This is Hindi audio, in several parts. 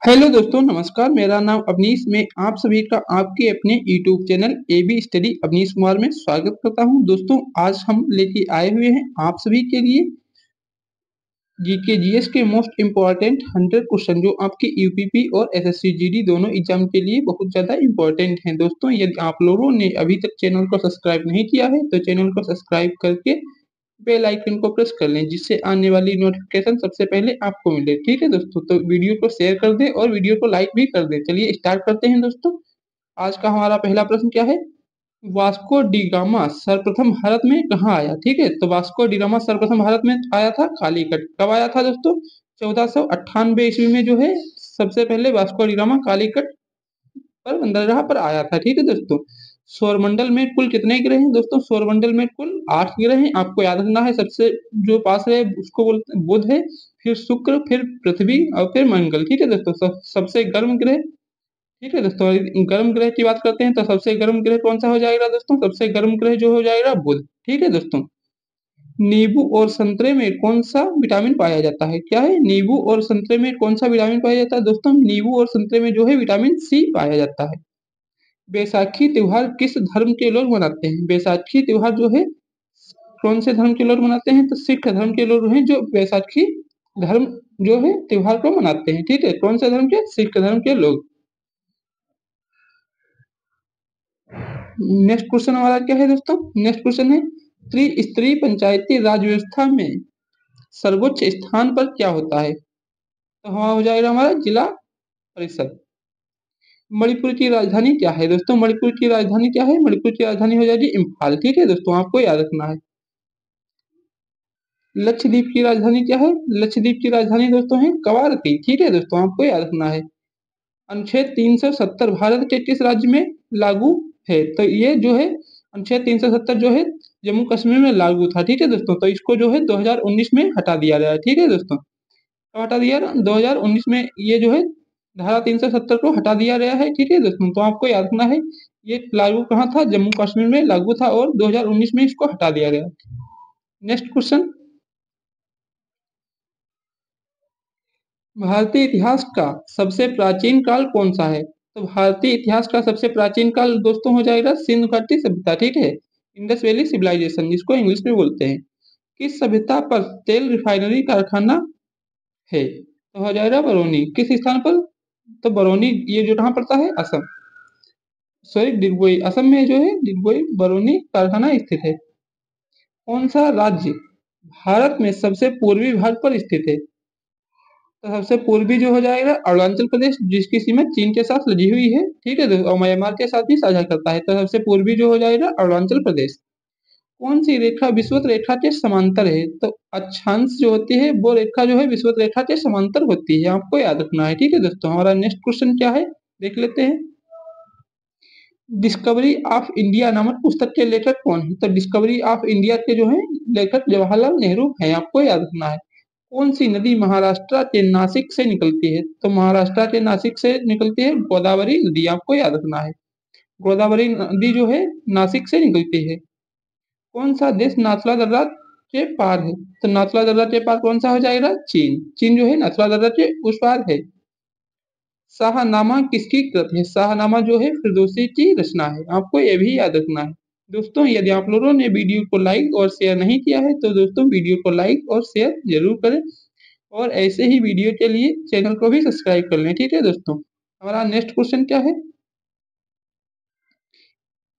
हेलो दोस्तों, नमस्कार। मेरा नाम अवनीश। मैं आप सभी का आपके अपने YouTube channel AB study Avneesh Kumar में स्वागत करता हूं। दोस्तों, आज हम लेके आए हुए हैं आप सभी के लिए जीके जीएस के मोस्ट इम्पॉर्टेंट 100 क्वेश्चन जो आपके यूपीपी और एसएससी जीडी दोनों एग्जाम के लिए बहुत ज़्यादा इम्पोर्टेंट हैं। दोस्तों, यदि आप लोगों ने अभी तक चैनल को सब्सक्राइब नहीं किया है तो चैनल को सब्सक्राइब करके बेल आइकन को प्रेस कर लें, जिससे आने वाली नोटिफिकेशन सबसे पहले आपको मिले। ठीक है दोस्तों, तो वीडियो को शेयर कर दें और वीडियो को लाइक भी कर दें। चलिए स्टार्ट करते हैं दोस्तों। आज का हमारा पहला प्रश्न क्या है? वास्को डी गामा सर्वप्रथम भारत में कहाँ आया? ठीक है, तो वास्को डी गामा सर्वप्रथम भारत में आया था कालीकट। कब आया था दोस्तों? 1498 ईस्वी में जो है सबसे पहले वास्को डी गामा कालीकट पर बंदरगाह पर आया था। ठीक है दोस्तों। सौरमंडल में कुल कितने ग्रह हैं दोस्तों? सौरमंडल में कुल 8 ग्रह हैं। आपको याद रखना है, सबसे जो पास है उसको बोलते हैं बुध है, फिर शुक्र, फिर पृथ्वी और फिर मंगल। ठीक है दोस्तों। सबसे गर्म ग्रह, ठीक है दोस्तों, गर्म ग्रह की बात करते हैं तो सबसे गर्म ग्रह कौन सा हो जाएगा दोस्तों? सबसे गर्म ग्रह जो हो जाएगा बुध। ठीक है दोस्तों। नींबू और संतरे में कौन सा विटामिन पाया जाता है? क्या है? नींबू और संतरे में कौन सा विटामिन पाया जाता है दोस्तों? नींबू और संतरे में जो है विटामिन सी पाया जाता है। बैसाखी त्योहार किस धर्म के लोग मनाते हैं? बैसाखी त्योहार जो है कौन से धर्म के लोग मनाते हैं? तो सिख धर्म के लोग हैं जो बैसाखी धर्म जो है त्योहार को मनाते हैं। ठीक है, कौन से धर्म के? सिख धर्म के लोग। नेक्स्ट क्वेश्चन हमारा क्या है दोस्तों? नेक्स्ट क्वेश्चन है त्रिस्तरीय पंचायती राज व्यवस्था में सर्वोच्च स्थान पर क्या होता है? तो वहां हो जाएगा हमारा जिला परिषद। मणिपुर की राजधानी क्या है दोस्तों? मणिपुर की राजधानी क्या है? मणिपुर की राजधानी हो जाएगी इम्फाल। ठीक है दोस्तों, आपको याद रखना है। लक्षद्वीप की राजधानी क्या है? लक्षद्वीप की राजधानी दोस्तों है कवारती। ठीक है दोस्तों, आपको याद रखना है। अनुच्छेद 370 भारत के किस राज्य में लागू है? तो ये जो है अनुच्छेद 370 जो है जम्मू कश्मीर में लागू था। ठीक है दोस्तों, तो इसको जो है 2019 में हटा दिया गया है। ठीक है दोस्तों, तो हटा दिया 2019 में ये जो है धारा 370 को हटा दिया गया है। ठीक है दोस्तों, तो आपको याद रखना है ये लागू कहाँ था? जम्मू कश्मीर में लागू था और 2019 में इसको हटा दिया गया। नेक्स्ट क्वेश्चन, भारतीय इतिहास का सबसे प्राचीन काल कौन सा है? तो भारतीय इतिहास का सबसे प्राचीन काल दोस्तों हो जाएगा सिंधु घाटी सभ्यता। ठीक है, इंडस वैली सिविलाइजेशन जिसको इंग्लिश में बोलते हैं। किस सभ्यता पर तेल रिफाइनरी कारखाना है? तो हो जाएगा बरौनी। किस स्थान पर? तो बरौनी ये जो कहाँ पड़ता है? असम, सॉरी डिगबोई, असम में जो है डिगबोई बरौनी कारखाना स्थित है। कौन सा राज्य भारत में सबसे पूर्वी भाग पर स्थित है? तो सबसे पूर्वी जो हो जाएगा अरुणाचल प्रदेश, जिसकी सीमा चीन के साथ लगी हुई है। ठीक है, और म्यांमार के साथ भी साझा करता है। तो सबसे पूर्वी जो हो जाएगा अरुणाचल प्रदेश। कौन सी रेखा विषुवत रेखा के समांतर है? तो अक्षांश जो होती है वो रेखा जो है विषुवत रेखा के समांतर होती है। आपको याद रखना है। ठीक है दोस्तों, हमारा नेक्स्ट क्वेश्चन क्या है देख लेते हैं। डिस्कवरी ऑफ इंडिया नामक पुस्तक के लेखक कौन है? तो डिस्कवरी ऑफ इंडिया के जो है लेखक जवाहरलाल नेहरू हैं। आपको याद रखना है। कौन सी नदी महाराष्ट्र के नासिक से निकलती है? तो महाराष्ट्र के नासिक से निकलती है गोदावरी नदी। आपको याद रखना है। गोदावरी नदी जो है नासिक से निकलती है। कौन सा देश नाथुला दर्रा के पार है? तो नाथुला दर्रा के पार कौन सा हो जाएगा? चीन। चीन जो है नाथुला दर्रा के उस पार है। शाहनामा किसकी कृत है? शाहनामा जो है फिरदौसी की रचना है। आपको यह भी याद रखना है। दोस्तों, यदि आप लोगों ने वीडियो को लाइक और शेयर नहीं किया है तो दोस्तों वीडियो को लाइक और शेयर जरूर करें और ऐसे ही वीडियो के लिए चैनल को भी सब्सक्राइब कर लें। ठीक है दोस्तों, हमारा नेक्स्ट क्वेश्चन क्या है?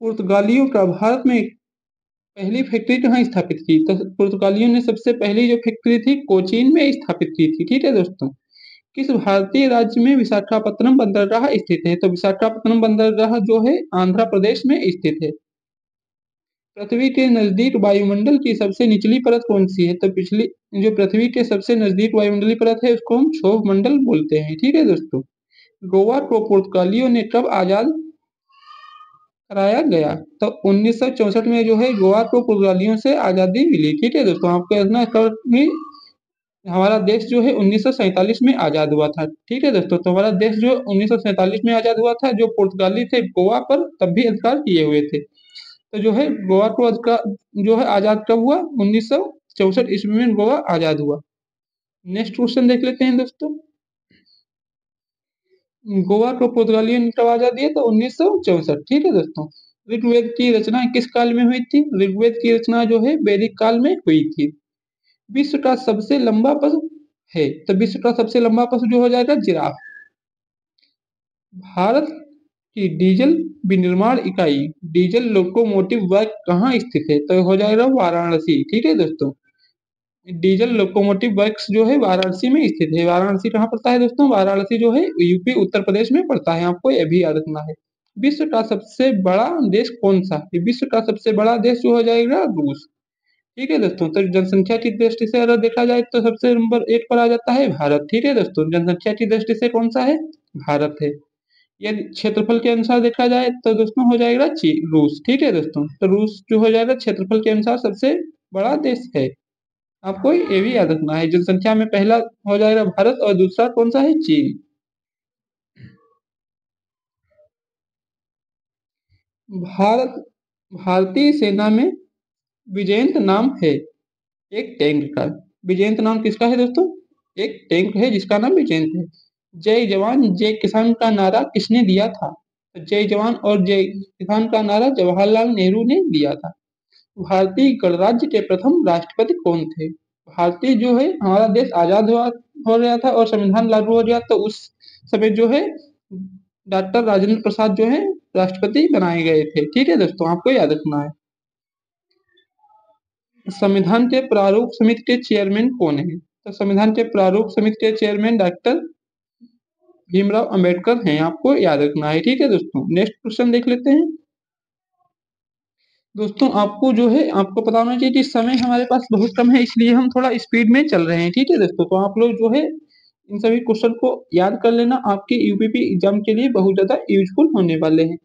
पुर्तगालियों का भारत में पहली फैक्ट्री कहाँ स्थापित की? तो पुर्तगालियों ने सबसे पहली जो फैक्ट्री थी कोचीन में स्थापित की थी। ठीक है दोस्तों। किस भारतीय राज्य में विशाखापत्तनम बंदरगाह स्थित है? तो विशाखापत्तनम बंदरगाह जो है आंध्र प्रदेश में स्थित है। पृथ्वी के नजदीक वायुमंडल की सबसे निचली परत कौन सी है? तो पिछली जो पृथ्वी के सबसे नजदीक वायुमंडलीय परत है उसको हम क्षोभ मंडल बोलते हैं। ठीक है दोस्तों। गोवा को पुर्तगालियों ने कब आजाद कराया गया? तो 1964 में जो है गोवा को पुर्तगालियों से आजादी मिली। ठीक है दोस्तों, आपको इतना कि हमारा देश जो है 1947 में आजाद हुआ था। ठीक है दोस्तों, तो हमारा देश जो 1947 में आजाद हुआ था, जो पुर्तगाली थे गोवा पर तब भी अधिकार किए हुए थे। तो जो है गोवा को अधिकार जो है आजाद कब हुआ? 1964 ईस्वी में गोवा आजाद हुआ। नेक्स्ट क्वेश्चन देख लेते हैं दोस्तों। गोवा को पुर्तगालियों ने कब आजाद दिया? तो 1964। ठीक है दोस्तों। ऋग्वेद की रचना किस काल में हुई थी? ऋग्वेद की रचना जो है वैदिक काल में हुई थी। विश्व का सबसे लंबा पशु है, तो विश्व का सबसे लंबा पशु जो हो जाएगा जिराफ। भारत की डीजल विनिर्माण इकाई डीजल लोकोमोटिव वर्क कहाँ स्थित है? तो हो जाएगा वाराणसी। ठीक है दोस्तों। डीजल लोकोमोटिव वर्क्स जो है वाराणसी में स्थित है। वाराणसी कहाँ पड़ता है दोस्तों? वाराणसी जो है यूपी उत्तर प्रदेश में पड़ता है। आपको यह भी याद रखना है। विश्व का सबसे बड़ा देश कौन सा है? विश्व का सबसे बड़ा देश जो हो जाएगा रूस। ठीक है दोस्तों। तो जनसंख्या की दृष्टि से अगर देखा जाए तो सबसे नंबर 1 पर आ जाता है भारत। ठीक है दोस्तों। जनसंख्या की दृष्टि से कौन सा है? भारत है। यदि क्षेत्रफल के अनुसार देखा जाए तो दोस्तों हो जाएगा रूस। ठीक है दोस्तों। तो रूस जो हो जाएगा क्षेत्रफल के अनुसार सबसे बड़ा देश है। आपको ये भी याद रखना है। जनसंख्या में पहला हो जाएगा भारत और दूसरा कौन सा है? चीन। भारत भारतीय सेना में विजयंत नाम है एक टैंक का। विजयंत नाम किसका है दोस्तों? एक टैंक है जिसका नाम विजयंत है। जय जवान जय किसान का नारा किसने दिया था? तो जय जवान और जय किसान का नारा जवाहरलाल नेहरू ने दिया था। भारतीय गणराज्य के प्रथम राष्ट्रपति कौन थे? भारतीय जो है हमारा देश आजाद हुआ हो गया था और संविधान लागू हो गया, तो उस समय जो है डॉक्टर राजेंद्र प्रसाद जो है राष्ट्रपति बनाए गए थे। ठीक है दोस्तों। आपको याद रखना है। संविधान के प्रारूप समिति के चेयरमैन कौन है? तो संविधान के प्रारूप समिति के चेयरमैन डॉक्टर भीमराव अंबेडकर हैं। आपको याद रखना है। ठीक है दोस्तों। नेक्स्ट क्वेश्चन देख लेते हैं। दोस्तों आपको जो है आपको पता होना चाहिए कि समय हमारे पास बहुत कम है, इसलिए हम थोड़ा स्पीड में चल रहे हैं। ठीक है दोस्तों। तो आप लोग जो है इन सभी क्वेश्चन को याद कर लेना, आपके यूपीपी एग्जाम के लिए बहुत ज्यादा यूजफुल होने वाले हैं।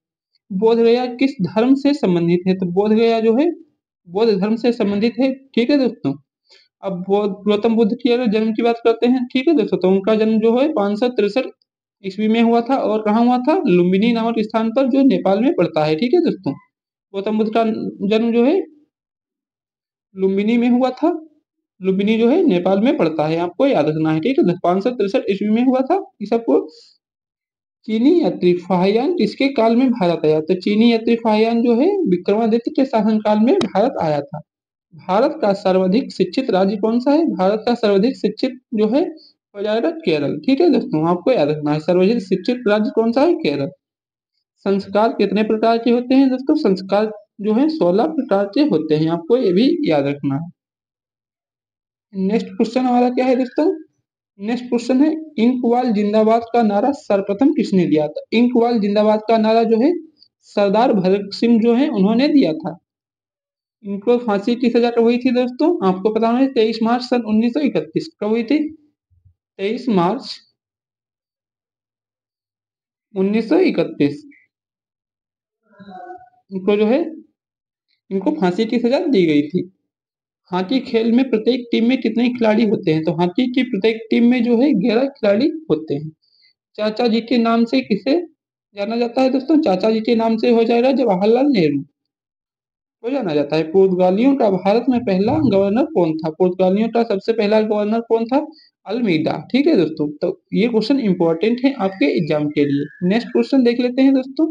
बोध गया किस धर्म से संबंधित है? तो बोध गया जो है बौद्ध धर्म से संबंधित है। ठीक है दोस्तों। अब गौतम बुद्ध की अगर जन्म की बात करते हैं, ठीक है दोस्तों, तो उनका जन्म जो है 563 ईस्वी में हुआ था और कहाँ हुआ था? लुम्बिनी नामक स्थान पर जो नेपाल में पड़ता है। ठीक है दोस्तों। गौतम बुद्ध का जन्म जो है लुम्बिनी में हुआ था। लुम्बिनी जो है नेपाल में पड़ता है। आपको याद रखना है। ठीक है। 563 ईस्वी में हुआ था। ये सबको चीनी यात्री फाहियान किसके काल में भारत आया? तो चीनी यात्री फाहियान जो है विक्रमादित्य के शासन काल में भारत आया था। भारत का सर्वाधिक शिक्षित राज्य कौन सा है? भारत का सर्वाधिक शिक्षित जो है हो जाएगा केरल। ठीक है दोस्तों। आपको याद रखना है सर्वाधिक शिक्षित राज्य कौन सा है? केरल। संस्कार कितने प्रकार के होते हैं दोस्तों? संस्कार जो है 16 प्रकार के होते हैं। आपको ये भी याद रखना है। नेक्स्ट क्वेश्चन हमारा क्या है दोस्तों? नेक्स्ट क्वेश्चन है इंकवाल जिंदाबाद का नारा सर्वप्रथम किसने दिया था? इंकवाल जिंदाबाद का नारा जो है सरदार भगत सिंह जो है उन्होंने दिया था। इनको फांसी की सजा कब हुई थी दोस्तों? आपको पता होना 23 मार्च सन 1931। कब हुई थी? 23 मार्च 1931 इनको जो है इनको फांसी की सजा दी गई थी। हॉकी खेल में प्रत्येक टीम में कितने खिलाड़ी होते हैं? तो हॉकी की प्रत्येक टीम में जो है 11 खिलाड़ी होते हैं। चाचा जी के नाम से किसे जाना जाता है दोस्तों? चाचा जी के नाम से हो जाएगा जवाहरलाल नेहरू को जाना जाता है। पुर्तगालियों का भारत में पहला गवर्नर कौन था? पुर्तगालियों का सबसे पहला गवर्नर कौन था? अल्मीडा। ठीक है दोस्तों। तो ये क्वेश्चन इंपॉर्टेंट है आपके एग्जाम के लिए। नेक्स्ट क्वेश्चन देख लेते हैं दोस्तों।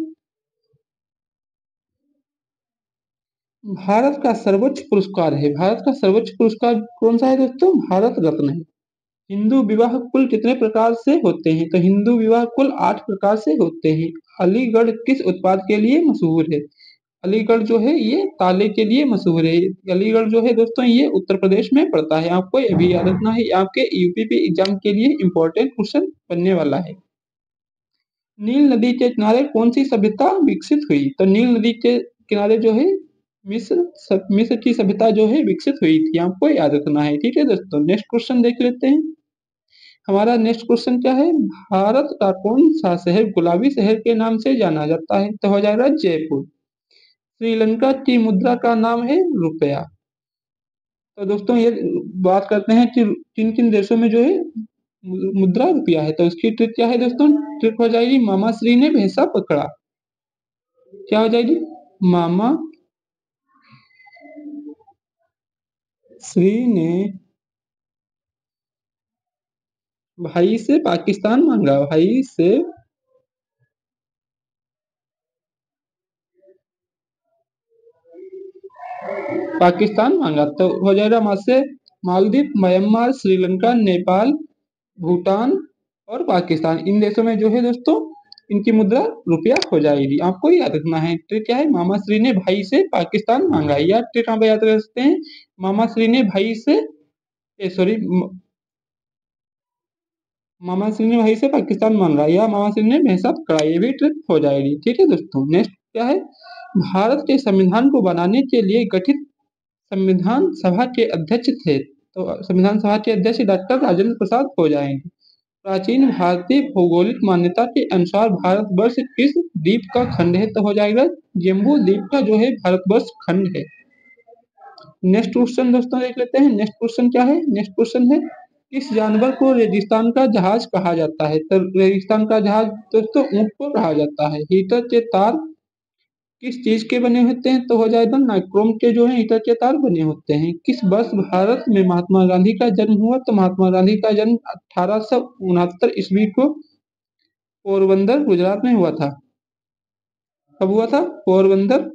भारत का सर्वोच्च पुरस्कार है। भारत का सर्वोच्च पुरस्कार कौन सा है दोस्तों? भारत रत्न है। हिंदू विवाह कुल कितने प्रकार से होते हैं? तो हिंदू विवाह कुल 8 प्रकार से होते हैं। अलीगढ़ किस उत्पाद के लिए मशहूर है? अलीगढ़ जो है ये ताले के लिए मशहूर है। अलीगढ़ जो है दोस्तों ये उत्तर प्रदेश में पड़ता है। आपको ये भी याद रखना है। आपके यूपीपी एग्जाम के लिए इंपॉर्टेंट क्वेश्चन बनने वाला है। नील नदी के किनारे कौन सी सभ्यता विकसित हुई? तो नील नदी के किनारे जो है मिस्र की सभ्यता जो है विकसित हुई थी। आपको याद रखना है। ठीक है दोस्तों। नेक्स्ट क्वेश्चन देख लेते हैं। हमारा नेक्स्ट क्वेश्चन क्या है? भारत का कौन सा शहर गुलाबी शहर के नाम से जाना जाता है? तो हो जाएगा जयपुर। श्रीलंका की मुद्रा का नाम है रुपया। तो दोस्तों ये बात करते हैं कि किन किन देशों में जो है मुद्रा रुपया है। तो उसकी ट्रिक क्या है दोस्तों? ट्रिक हो जाएगी मामा श्री ने भैंसा पकड़ा। क्या हो जाएगी? मामा श्री ने भाई से पाकिस्तान मांगा। भाई से पाकिस्तान मांगा। तो हो जाएगा वहां से मालदीव, म्यांमार, श्रीलंका, नेपाल, भूटान और पाकिस्तान। इन देशों में जो है दोस्तों इनकी मुद्रा रुपया हो जाएगी। आपको याद रखना है ट्रिक क्या है, मामा श्री ने भाई से पाकिस्तान मांगा। या ट्रिक आप याद रख सकते हैं, मामा श्री ने भाई से सॉरी, मामा सिंह ने भाई से पाकिस्तान मांगा, या मामा सिंह ने भैंसा पकड़ा। ये भी ट्रिक हो जाएगी। ठीक है दोस्तों, नेक्स्ट क्या है, भारत के संविधान को बनाने के लिए गठित संविधान सभा के अध्यक्ष थे। तो संविधान सभा के अध्यक्ष डॉक्टर राजेंद्र प्रसाद हो जाएंगे। प्राचीन भारतीय भौगोलिक मान्यता के अनुसार भारतवर्ष किस द्वीप का खंड है? तो हो जाएगा जम्बू द्वीप का जो है भारतवर्ष खंड है। नेक्स्ट क्वेश्चन दोस्तों देख लेते हैं। नेक्स्ट क्वेश्चन क्या है, नेक्स्ट क्वेश्चन है, किस जानवर को रेगिस्तान का जहाज कहा जाता है? तो रेगिस्तान का जहाज दोस्तों ऊंट को कहा जाता है। हीटर के तार किस चीज के बने होते हैं? तो हो जाएगा नाइक्रोम के जो है हीटर के तार बने होते हैं। किस वर्ष भारत में महात्मा गांधी का जन्म हुआ? तो महात्मा गांधी का जन्म 1869 ईस्वी को पोरबंदर गुजरात में हुआ था। कब हुआ था? पोरबंदर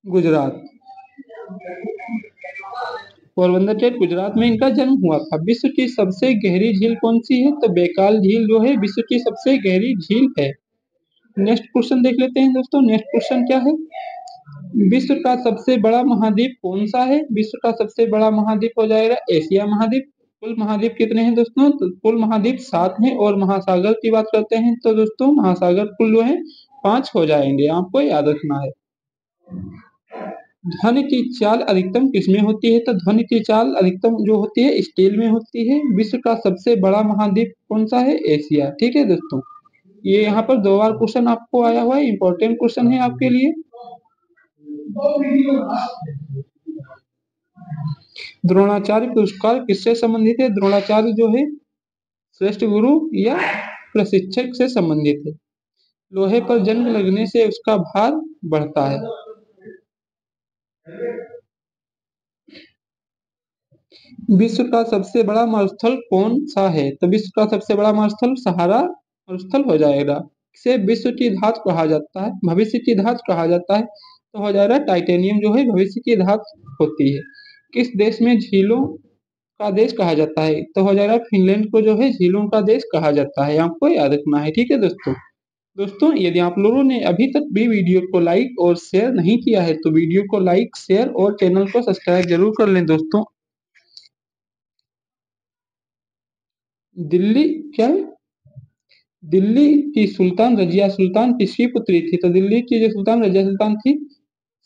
गुजरात, पोरबंदर स्टेट गुजरात में इनका जन्म हुआ था। विश्व की सबसे गहरी झील कौन सी है? तो बैकाल झील जो है विश्व की सबसे गहरी झील है। नेक्स्ट क्वेश्चन देख लेते हैं दोस्तों। नेक्स्ट क्वेश्चन क्या है, विश्व का सबसे बड़ा महाद्वीप कौन सा है? विश्व का सबसे बड़ा महाद्वीप हो जाएगा एशिया महाद्वीप। कुल महाद्वीप कितने हैं दोस्तों? तो कुल महाद्वीप 7 हैं। और महासागर की बात करते हैं तो दोस्तों महासागर कुल जो है 5 हो जाएंगे। आपको याद रखना है। ध्वनि की चाल अधिकतम किसमें होती है? तो ध्वनि की चाल अधिकतम जो होती है स्टील में होती है। विश्व का सबसे बड़ा महाद्वीप कौन सा है? एशिया। ठीक है दोस्तों, ये यहाँ पर 2 बार क्वेश्चन आपको आया हुआ है, इंपॉर्टेंट क्वेश्चन है आपके लिए। द्रोणाचार्य पुरस्कार किससे संबंधित है? द्रोणाचार्य जो है श्रेष्ठ गुरु या प्रशिक्षक से संबंधित है। लोहे पर जंग लगने से उसका भार बढ़ता है। विश्व का सबसे बड़ा मरुस्थल कौन सा है? तो विश्व का सबसे बड़ा मरुस्थल सहारा मरुस्थल हो जाएगा। इसे विश्व की धातु कहा जाता है, भविष्य की धातु कहा जाता है। तो हो जाएगा टाइटेनियम जो है भविष्य की धातु होती है। किस देश में झीलों का देश कहा जाता है? तो हो जाएगा फिनलैंड को जो है झीलों का देश कहा जाता है। आपको याद रखना है। ठीक है दोस्तों, दोस्तों यदि आप लोगों ने अभी तक भी वीडियो को लाइक और शेयर नहीं किया है तो वीडियो को लाइक, शेयर और चैनल को सब्सक्राइब जरूर कर लें दोस्तों। दिल्ली क्या है, दिल्ली की सुल्तान रजिया सुल्तान किसकी पुत्री थी? तो दिल्ली की जो सुल्तान रजिया सुल्तान थी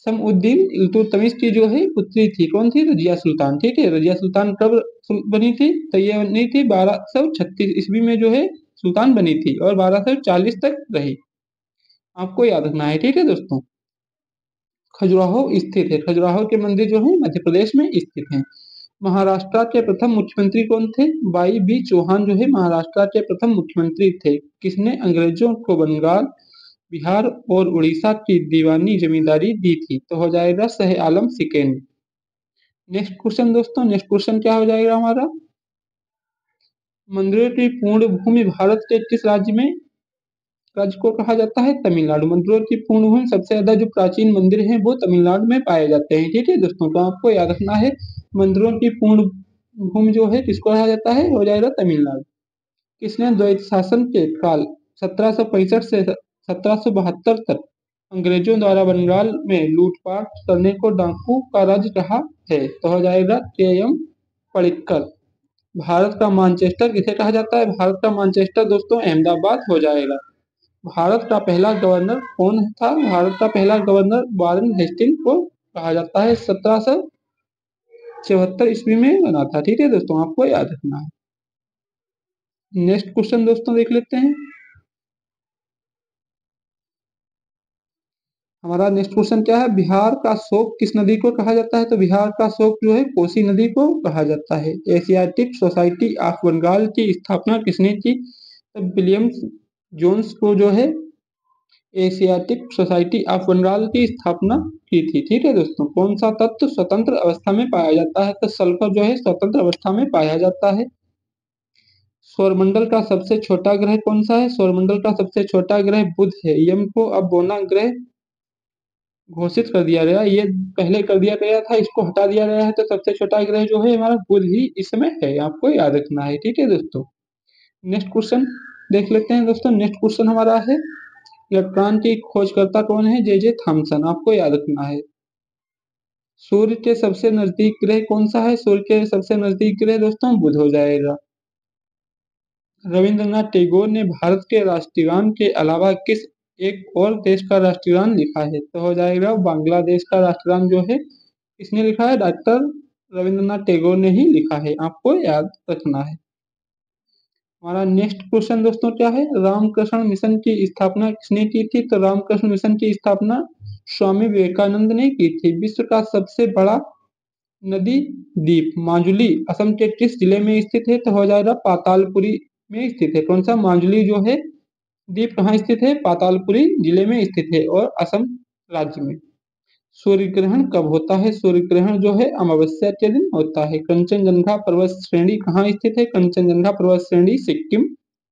समउद्दीन इल्तुतमिश की जो है पुत्री थी। कौन थी? रजिया सुल्तान। ठीक है, रजिया सुल्तान कब बनी थी? तो ये बनी थी 1236 ईस्वी में जो है सुल्तान बनी थी और 1240 तक रही। आपको याद रखना है। ठीक है दोस्तों, खजुराहो स्थित है। खजुराहो के मंदिर जो है मध्य प्रदेश में स्थित है। महाराष्ट्र के प्रथम मुख्यमंत्री कौन थे? वाई बी चौहान जो है महाराष्ट्र के प्रथम मुख्यमंत्री थे। किसने अंग्रेजों को बंगाल, बिहार और उड़ीसा की दीवानी जमींदारी दी थी? तो हो जाएगा Shah Alam second. Next question दोस्तों, नेक्स्ट क्वेश्चन क्या हो जाएगा हमारा, मंदिरों की पूर्ण भूमि भारत के किस राज्य को कहा जाता है? तमिलनाडु। मंदिरों की पूर्ण भूमि सबसे ज्यादा जो प्राचीन मंदिर हैं वो तमिलनाडु में पाए जाते हैं। ठीक है दोस्तों, तो आपको याद रखना है मंदिरों की पूर्ण भूमि जो है किसको कहा जाता है? हो जाएगा तमिलनाडु। किसने द्वैत शासन के काल 1765 से 1772 तक अंग्रेजों द्वारा बंगाल में लूटपाट करने को डाकू का राज्य कहा है? तो हो जाएगा के.एम. पडिक्कर। भारत का मैनचेस्टर किसे कहा जाता है? भारत का मैनचेस्टर दोस्तों अहमदाबाद हो जाएगा। भारत का पहला गवर्नर कौन था? भारत का पहला गवर्नर वारेन हेस्टिंग को कहा जाता है। 1774 ईस्वी में बना था। ठीक है दोस्तों, आपको याद रखना है। नेक्स्ट क्वेश्चन दोस्तों देख लेते हैं। हमारा नेक्स्ट क्वेश्चन क्या है, बिहार का शोक किस नदी को कहा जाता है? तो बिहार का शोक जो है कोसी नदी को कहा जाता है। एशियाटिक सोसाइटी ऑफ बंगाल की स्थापना किसने की? तो विलियम्स जोन्स को जो है एशियाटिक सोसाइटी ऑफ बंगाल की स्थापना की थी। ठीक है दोस्तों, कौन सा तत्व स्वतंत्र अवस्था में पाया जाता है? तो सल्फर जो है स्वतंत्र अवस्था में पाया जाता है। सौरमंडल का सबसे छोटा ग्रह कौन सा है? सौरमंडल का सबसे छोटा ग्रह बुध है। यम को अब बोना ग्रह घोषित कर दिया गया, ये पहले कर दिया गया था, इसको हटा दिया गया है, तो सबसे छोटा ग्रह जो है हमारा बुध ही इस समय है, आपको याद रखना है। ठीक है दोस्तों, नेक्स्ट क्वेश्चन देख लेते हैं दोस्तों। नेक्स्ट क्वेश्चन हमारा है, इलेक्ट्रॉन की खोजकर्ता कौन है? जे थॉमसन, आपको याद रखना है। सूर्य के सबसे नजदीक ग्रह कौन सा है? सूर्य के सबसे नजदीक ग्रह दोस्तों बुध हो जाएगा। रविंद्रनाथ टैगोर ने भारत के राष्ट्रगान के अलावा किस एक और देश का राष्ट्रगान लिखा है? तो हो जाएगा बांग्लादेश का राष्ट्रगान जो है किसने लिखा है? डॉक्टर रविंद्रनाथ टैगोर ने ही लिखा है, आपको याद रखना है। हमारा नेक्स्ट क्वेश्चन दोस्तों क्या है? रामकृष्ण मिशन की स्थापना किसने की थी? तो रामकृष्ण मिशन की स्थापना स्वामी विवेकानंद ने की थी। विश्व का सबसे बड़ा नदी द्वीप माजुली असम के किस जिले में स्थित है? तो हो जाएगा पातालपुरी में स्थित है। कौन सा? माजुली जो है द्वीप कहाँ स्थित है? पातालपुरी जिले में स्थित है और असम राज्य में। सूर्य ग्रहण कब होता है? सूर्य ग्रहण जो है अमावस्या के दिन होता है। कंचनजंगा पर्वत श्रेणी कहाँ स्थित है? कंचनजंगा पर्वत श्रेणी सिक्किम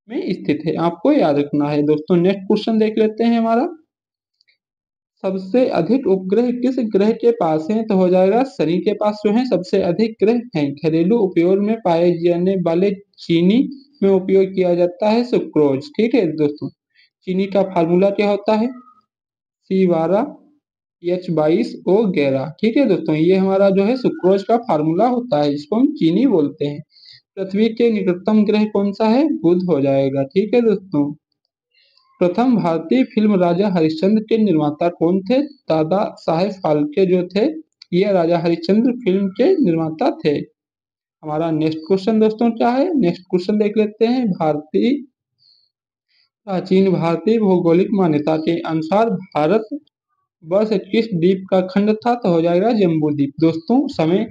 में स्थित है, आपको याद रखना है दोस्तों। नेक्स्ट क्वेश्चन देख लेते हैं हमारा, सबसे अधिक उपग्रह किस ग्रह के पास है? तो हो जाएगा शनि के पास जो है सबसे अधिक ग्रह हैं। घरेलू उपयोग में पाए जाने वाले चीनी में उपयोग किया जाता है सुक्रोज। ठीक है दोस्तों, चीनी का फार्मूला क्या होता है? C12H22O11। ठीक है दोस्तों, ये हमारा जो है सुक्रोज का फार्मूला होता है, जिसको हम चीनी बोलते हैं। पृथ्वी के निकटतम ग्रह कौन सा है? बुध हो जाएगा। ठीक है दोस्तों, प्रथम भारतीय फिल्म राजा हरिश्चंद्र के निर्माता कौन थे? दादा साहेब फाल्के जो थे, ये राजा हरिश्चंद्र फिल्म के निर्माता थे। हमारा नेक्स्ट क्वेश्चन दोस्तों क्या है? नेक्स्ट क्वेश्चन देख लेते हैं। प्राचीन भारतीय भौगोलिक मान्यता के अनुसार भारत वर्ष किस द्वीप का खंड था? तो हो जाएगा जम्बू द्वीप। दोस्तों समय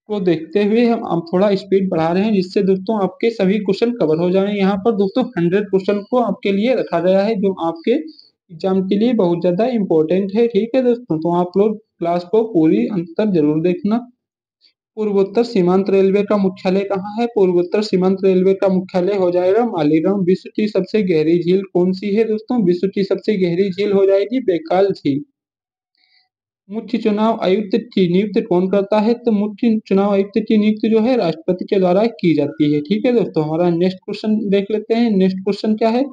को देखते हुए हम थोड़ा स्पीड बढ़ा रहे हैं, जिससे दोस्तों आपके सभी क्वेश्चन कवर हो जाएं। यहाँ पर दोस्तों 100 क्वेश्चन को आपके लिए रखा गया है, जो आपके एग्जाम के लिए बहुत ज्यादा इंपॉर्टेंट है। ठीक है दोस्तों, तो आप लोग क्लास को पूरी अंत तक जरूर देखना। पूर्वोत्तर सीमांत रेलवे का मुख्यालय कहाँ है? पूर्वोत्तर सीमांत रेलवे का मुख्यालय हो जाएगा मालेगांव। विश्व की सबसे गहरी झील कौन सी है दोस्तों? विश्व की सबसे गहरी झील हो जाएगी बैकाल झील। मुख्य चुनाव आयुक्त की नियुक्ति कौन करता है? तो मुख्य चुनाव आयुक्त की नियुक्ति जो है राष्ट्रपति के द्वारा की जाती है। ठीक है दोस्तों, हमारा नेक्स्ट क्वेश्चन देख लेते हैं। नेक्स्ट क्वेश्चन क्या है?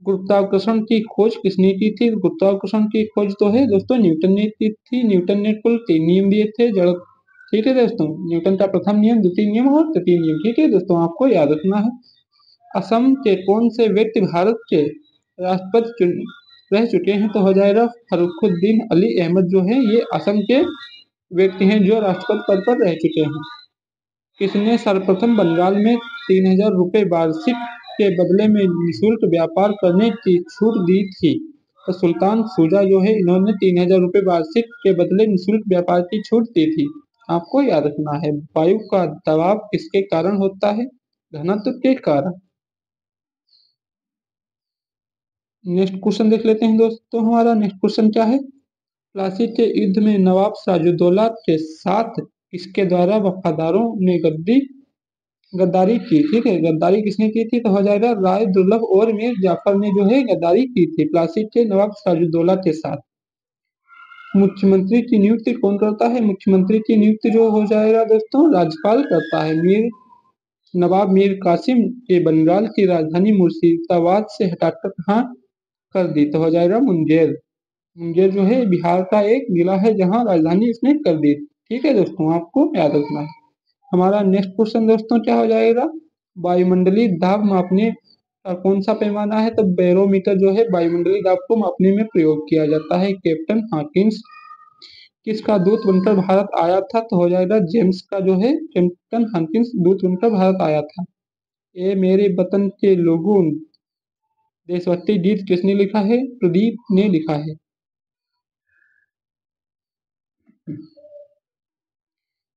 गुरुत्वाकर्षण की खोज किसने की थी? गुरुत्वाकर्षण की खोज तो है दोस्तों न्यूटन ने की थी। न्यूटन ने कुल 3 नियम दिए थे जड़। ठीक है दोस्तों, न्यूटन का प्रथम नियम, द्वितीय नियम और तृतीय नियम। ठीक है दोस्तों, आपको याद रखना है। असम के कौन से व्यक्ति भारत के राष्ट्रपति रह चुके हैं? तो हो जाएगा फरुखुद्दीन अली अहमद जो है, ये असम के व्यक्ति हैं जो राष्ट्रपति पद पर रह चुके हैं। किसने सर्वप्रथम बंगाल में 3000 रुपये वार्षिक के बदले में निःशुल्क व्यापार करने की छूट दी थी? तो सुल्तान शुजा जो है, इन्होंने 3000 रुपये वार्षिक के बदले निःशुल्क व्यापार की छूट दी थी, आपको याद रखना है। वायु का दबाव किसके कारण होता है? घनत्व के कारण। नेक्स्ट क्वेश्चन देख लेते हैं दोस्तों। हमारा नेक्स्ट क्वेश्चन क्या है? प्लासी के युद्ध में नवाब सिराजुद्दौला के साथ किसके द्वारा वफादारों ने गद्दारी की? ठीक है, गद्दारी किसने की थी? तो हो जाएगा राय दुर्लभ और मीर जाफर ने जो है गद्दारी की थी प्लासी के नवाब सिराजुद्दौला के साथ। मुख्यमंत्री की नियुक्ति कौन करता है? मुख्यमंत्री की नियुक्ति जो हो जाएगा दोस्तों राज्यपाल करता है। नवाब मीर कासिम के बंगाल की राजधानी मुर्शिदाबाद से हटाकर कहाँ कर दी? तो हो जाएगा मुंगेर। मुंगेर जो है बिहार का एक जिला है, जहाँ राजधानी इसने कर दी। ठीक है दोस्तों, आपको याद रखना है। हमारा नेक्स्ट क्वेश्चन दोस्तों क्या हो जाएगा? वायुमंडलीय दाब मापने का कौन सा पैमाना है? तो बैरोमीटर जो है वायुमंडलीय दाब को मापने में प्रयोग किया जाता है। कैप्टन हॉकिंस किसका दूत बनकर भारत आया था? तो हो जाएगा जेम्स का जो है कैप्टन हॉकिंस दूत बनकर भारत आया था। ए मेरे वतन के लोगों देशभक्ति गीत किसने लिखा है? प्रदीप ने लिखा है।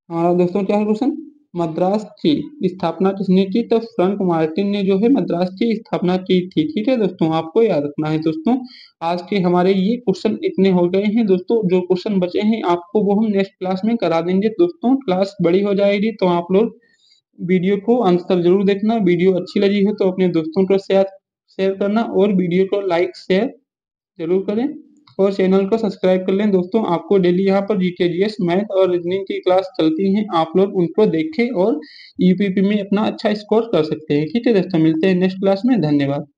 हमारा दोस्तों क्या है क्वेश्चन? मद्रास की स्थापना किसने की? तो फ्रैंक मार्टिन ने जो है मद्रास की स्थापना की थी। ठीक है दोस्तों, आपको याद रखना है। दोस्तों आज के हमारे ये क्वेश्चन इतने हो गए हैं दोस्तों, जो क्वेश्चन बचे हैं आपको वो हम नेक्स्ट क्लास में करा देंगे। दोस्तों क्लास बड़ी हो जाएगी, तो आप लोग वीडियो को अंत तक जरूर देखना। वीडियो अच्छी लगी हो तो अपने दोस्तों को शेयर करना और वीडियो को लाइक शेयर जरूर करें। और चैनल को सब्सक्राइब कर लें दोस्तों। आपको डेली यहाँ पर जीके, जीएस, मैथ और रीजनिंग की क्लास चलती हैं। आप लोग उनको देखें और यूपीपी में अपना अच्छा स्कोर कर सकते हैं। ठीक है दोस्तों, मिलते हैं नेक्स्ट क्लास में। धन्यवाद।